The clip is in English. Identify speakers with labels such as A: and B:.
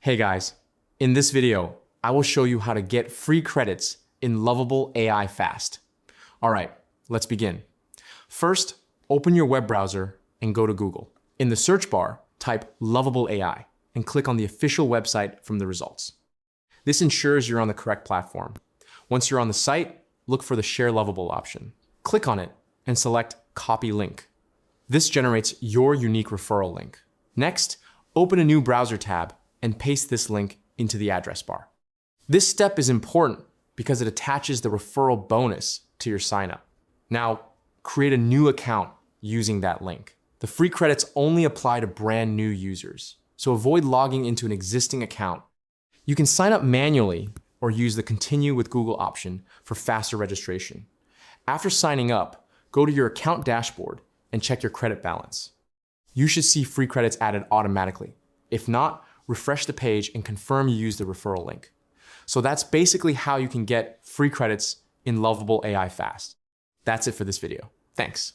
A: Hey guys, in this video, I will show you how to get free credits in Lovable AI fast. All right, let's begin. First, open your web browser and go to Google. In the search bar, type Lovable AI and click on the official website from the results. This ensures you're on the correct platform. Once you're on the site, look for the Share Lovable option. Click on it and select Copy Link. This generates your unique referral link. Next, open a new browser tab and paste this link into the address bar. This step is important because it attaches the referral bonus to your signup. Now, create a new account using that link. The free credits only apply to brand new users, so avoid logging into an existing account. You can sign up manually or use the Continue with Google option for faster registration. After signing up, go to your account dashboard and check your credit balance. You should see free credits added automatically. If not, refresh the page and confirm you use the referral link. So that's basically how you can get free credits in Lovable AI fast. That's it for this video. Thanks.